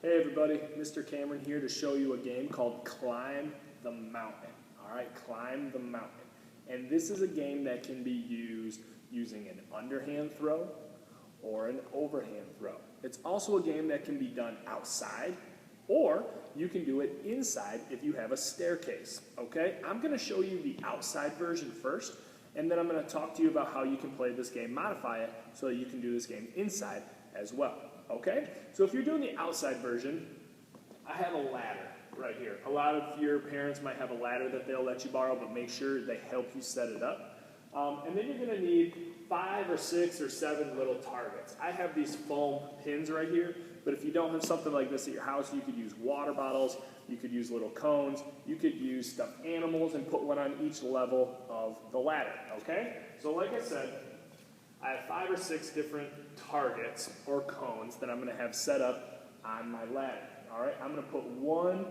Hey everybody, Mr. Cameron here to show you a game called Climb the Mountain. Alright, Climb the Mountain. And this is a game that can be used using an underhand throw or an overhand throw. It's also a game that can be done outside, or you can do it inside if you have a staircase. Okay, I'm going to show you the outside version first, and then I'm going to talk to you about how you can play this game, modify it, so that you can do this game inside as well. Okay, so if you're doing the outside version, I have a ladder right here. A lot of your parents might have a ladder that they'll let you borrow, but make sure they help you set it up. And then you're going to need 5 or 6 or 7 little targets. I have these foam pins right here, but if you don't have something like this at your house, you could use water bottles, you could use little cones, you could use stuffed animals and put one on each level of the ladder, okay? So like I said, I have 5 or 6 different targets or cones that I'm going to have set up on my ladder. All right, I'm going to put one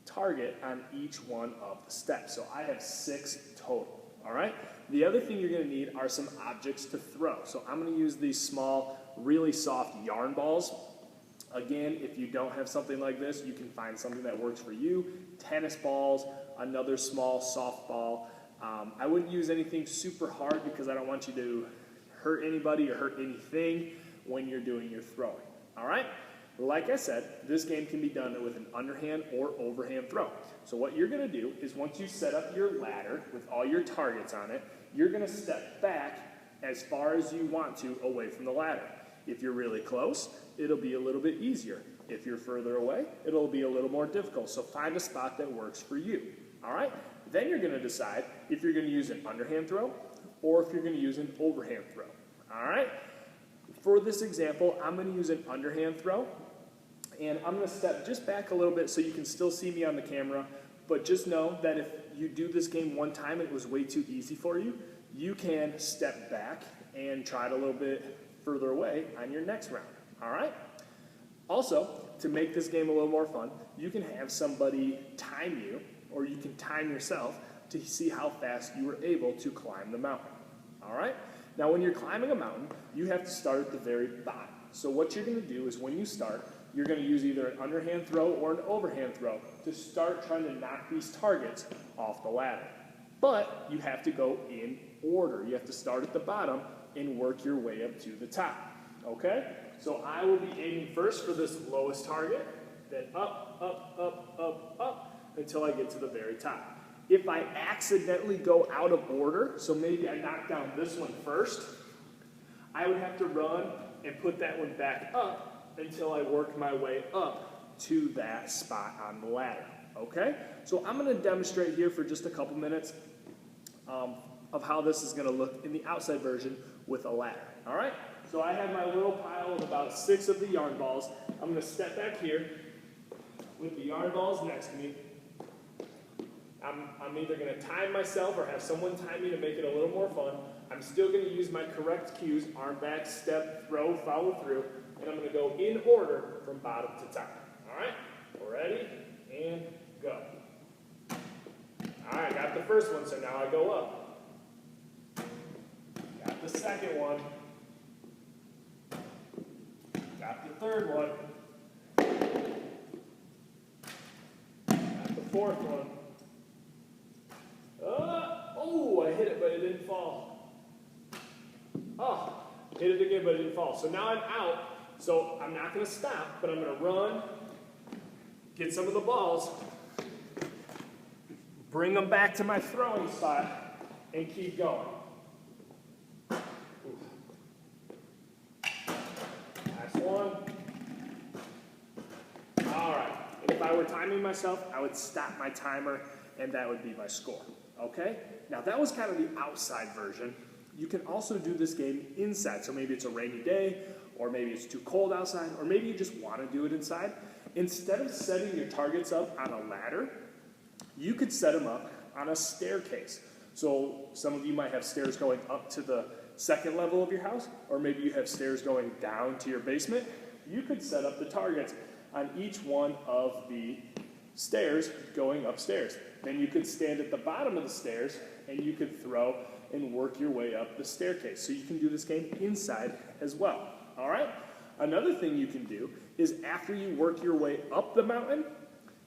target on each one of the steps. So I have 6 total. All right. The other thing you're going to need are some objects to throw. So I'm going to use these small, really soft yarn balls. Again, if you don't have something like this, you can find something that works for you. Tennis balls, another small softball. I wouldn't use anything super hard because I don't want you to hurt anybody or hurt anything when you're doing your throwing. All right? Like I said, this game can be done with an underhand or overhand throw. So what you're going to do is once you set up your ladder with all your targets on it, you're going to step back as far as you want to away from the ladder. If you're really close, it'll be a little bit easier. If you're further away, it'll be a little more difficult. So find a spot that works for you. All right? Then you're going to decide if you're going to use an underhand throw or if you're going to use an overhand throw. All right? For this example, I'm going to use an underhand throw. And I'm going to step just back a little bit so you can still see me on the camera. But just know that if you do this game one time and it was way too easy for you, you can step back and try it a little bit further away on your next round. All right? Also, to make this game a little more fun, you can have somebody time you, or you can time yourself to see how fast you were able to climb the mountain. All right? Now, when you're climbing a mountain, you have to start at the very bottom. So what you're going to do is when you start, you're going to use either an underhand throw or an overhand throw to start trying to knock these targets off the ladder. But you have to go in order. You have to start at the bottom and work your way up to the top. Okay? So I will be aiming first for this lowest target, then up, up, up, up, up, until I get to the very top. If I accidentally go out of order, so maybe I knock down this one first, I would have to run and put that one back up until I work my way up to that spot on the ladder. Okay? So I'm going to demonstrate here for just a couple minutes of how this is going to look in the outside version with a ladder. All right? So I have my little pile of about 6 of the yarn balls. I'm going to step back here with the yarn balls next to me. I'm either going to time myself or have someone time me to make it a little more fun. I'm still going to use my correct cues, arm back, step, throw, follow through, and I'm going to go in order from bottom to top. All right? Ready? And go. All right, got the first one, so now I go up. Got the second one. Got the third one. Got the fourth one. Oh, I hit it, but it didn't fall. Oh, hit it again, but it didn't fall. So now I'm out. So I'm not going to stop, but I'm going to run, get some of the balls, bring them back to my throwing spot, and keep going. Last one. All right. And if I were timing myself, I would stop my timer, and that would be my score. Okay? Now that was kind of the outside version. You can also do this game inside. So maybe it's a rainy day, or maybe it's too cold outside, or maybe you just want to do it inside. Instead of setting your targets up on a ladder, you could set them up on a staircase. So some of you might have stairs going up to the second level of your house, or maybe you have stairs going down to your basement. You could set up the targets on each one of the stairs going upstairs. Then you could stand at the bottom of the stairs and you could throw and work your way up the staircase. So you can do this game inside as well. All right? Another thing you can do is after you work your way up the mountain,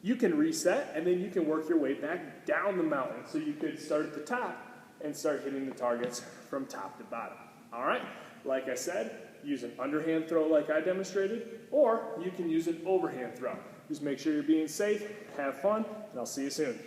you can reset and then you can work your way back down the mountain. So you could start at the top and start hitting the targets from top to bottom. All right, like I said, use an underhand throw like I demonstrated, or you can use an overhand throw. Just make sure you're being safe, have fun, and I'll see you soon.